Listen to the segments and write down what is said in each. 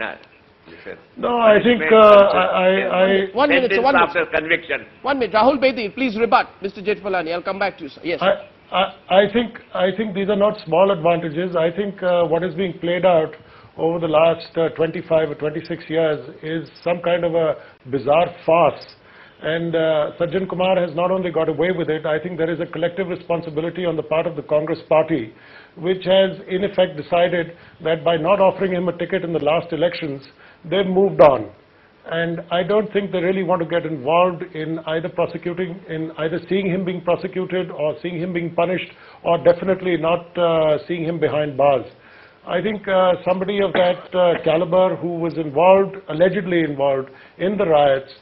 No, listen. No, I think One minute, sir, 1 minute. After conviction. 1 minute. Rahul Bedi, please rebut. Mr. Jethmalani, I'll come back to you, sir. Yes. I think these are not small advantages. I think what is being played out over the last 25 or 26 years is some kind of a bizarre farce. And Sajjan Kumar has not only got away with it, I think there is a collective responsibility on the part of the Congress party, which has in effect decided that by not offering him a ticket in the last elections, they've moved on. And I don't think they really want to get involved in either seeing him being prosecuted or seeing him being punished, or definitely not seeing him behind bars. I think somebody of that caliber who was allegedly involved in the riots,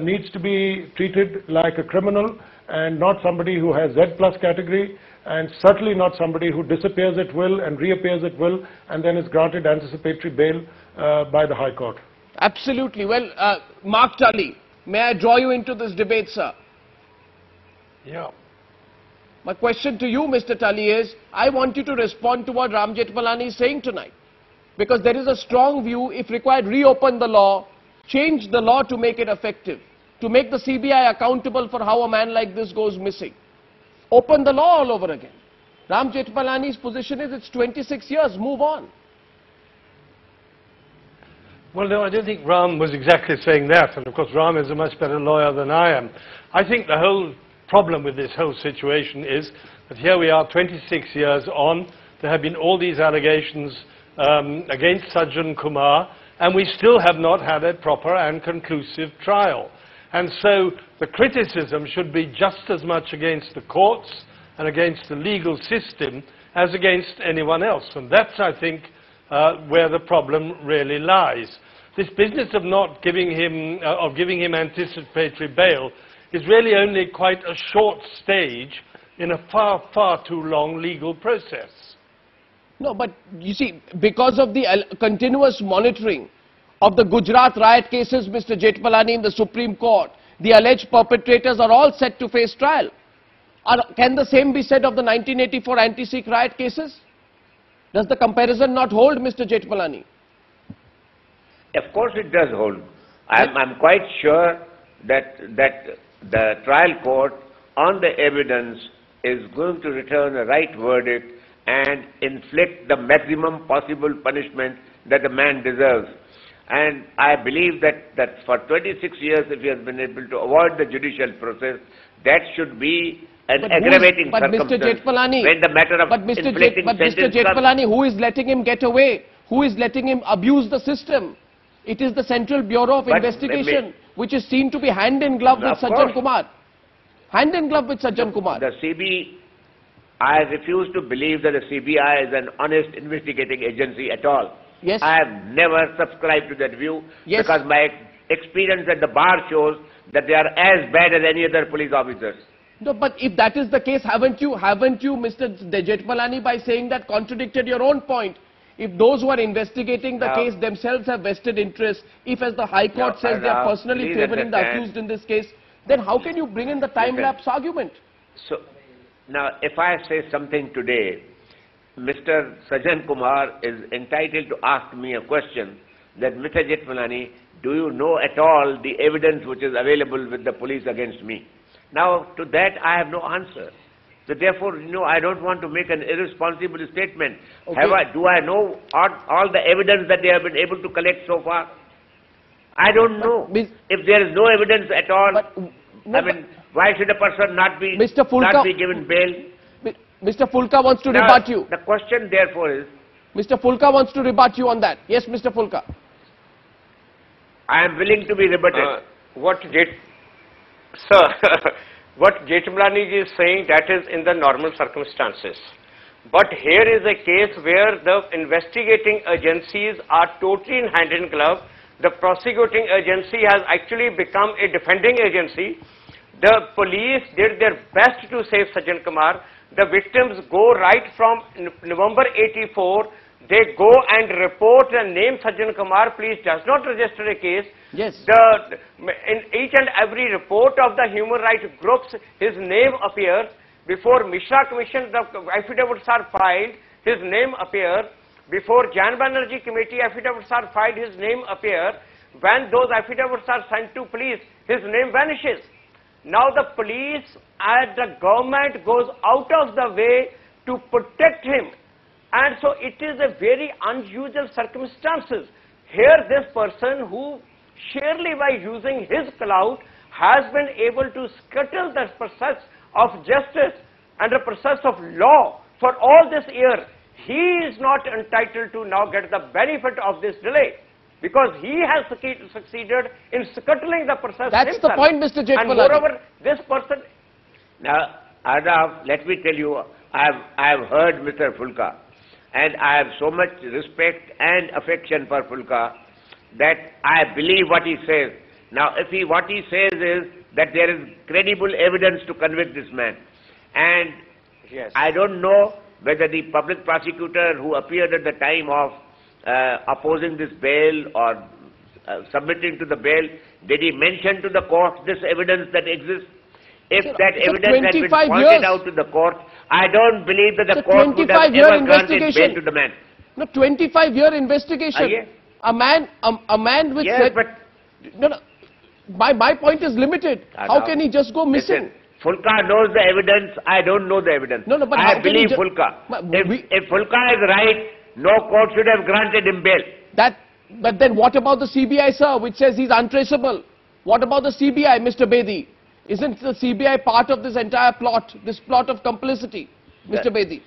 needs to be treated like a criminal and not somebody who has Z+ category, and certainly not somebody who disappears at will and reappears at will and then is granted anticipatory bail by the High Court. Absolutely. Well, Mark Tully, may I draw you into this debate, sir? Yeah. My question to you, Mr. Tully, is I want you to respond to what Ram Jethmalani is saying tonight. Because there is a strong view, if required, reopen the law, change the law to make it effective, to make the CBI accountable for how a man like this goes missing. Open the law all over again. Ram Jethmalani's position is it's 26 years, move on. Well, no, I don't think Ram was exactly saying that, and of course Ram is a much better lawyer than I am. I think the whole problem with this whole situation is that here we are 26 years on, there have been all these allegations against Sajjan Kumar, and we still have not had a proper and conclusive trial. And so the criticism should be just as much against the courts and against the legal system as against anyone else. And that's, I think, where the problem really lies. This business of not giving him, giving anticipatory bail is really only quite a short stage in a far, far too long legal process. No, but you see, because of the continuous monitoring of the Gujarat riot cases, Mr. Jethmalani, in the Supreme Court, the alleged perpetrators are all set to face trial. Can the same be said of the 1984 anti-Sikh riot cases? Does the comparison not hold, Mr. Jethmalani? Of course it does hold. I'm quite sure that the trial court on the evidence is going to return a right verdict and inflict the maximum possible punishment that the man deserves. And I believe that for 26 years, if he has been able to avoid the judicial process, that should be an aggravating circumstance. Mr. Jethmalani, when the matter of Mr. Jethmalani, who is letting him get away? Who is letting him abuse the system? It is the Central Bureau of Investigation, which is seen to be hand in glove with Sajjan Kumar. Hand in glove with Sajjan Kumar. The CBI, I refuse to believe that the CBI is an honest investigating agency at all. Yes. I have never subscribed to that view, because my experience at the bar shows that they are as bad as any other police officers. No, but if that is the case, haven't you, Mr. Jethmalani, by saying that, contradicted your own point? If those who are investigating the case themselves have vested interest, if as the High Court says they are personally favoring the accused in this case, then how can you bring in the time-lapse argument? So, now if I say something today, Mr. Sajjan Kumar is entitled to ask me a question that, Mr. Jethmalani, do you know at all the evidence which is available with the police against me? Now, to that I have no answer. So therefore, I don't want to make an irresponsible statement. Okay. Do I know all the evidence that they have been able to collect so far? I don't know. If there is no evidence at all, why should a person not be given bail? Mr. Fulka wants to rebut you. The question therefore is... Mr. Fulka wants to rebut you on that. Yes, Mr. Fulka. I am willing to be rebutted. What Jethmalani is saying, that is in the normal circumstances. But here is a case where the investigating agencies are totally in hand in glove. The prosecuting agency has actually become a defending agency. The police did their best to save Sajjan Kumar. The victims go right from November 84. They go and report and name Sajjan Kumar. Police does not register a case. Yes. In each and every report of the human rights groups, his name appears. Before Mishra Commission, the affidavits are filed. His name appears. before Jan Banerjee committee, affidavits are filed, his name appears. When those affidavits are sent to police, his name vanishes. Now the police and the government goes out of the way to protect him. And so it is a very unusual circumstances. Here this person who surely by using his clout has been able to scuttle the process of justice and the process of law for all this year. He is not entitled to now get the benefit of this delay, because he has succeeded in scuttling the process That's himself. the point, Mr. Jethmalani. And moreover, this person... Now, Arnav, let me tell you, I have heard Mr. Fulka, and I have so much respect and affection for Fulka that I believe what he says. Now, what he says is that there is credible evidence to convict this man. And Yes. I don't know whether the public prosecutor who appeared at the time of opposing this bail or submitting to the bail, did he mention to the court this evidence that exists? If that evidence had been pointed out to the court, I don't believe that the court would have ever granted bail to the man. No, 25-year investigation. Yes. A man with... Yes, but... No. My point is limited. How can he just go missing? Listen, Fulka knows the evidence, I don't know the evidence. No, but I believe Fulka. If Fulka is right, no court should have granted him bail. But then what about the CBI, sir, which says he's untraceable? What about the CBI, Mr. Bedi? Isn't the CBI part of this entire plot, this plot of complicity, Mr. Bedi?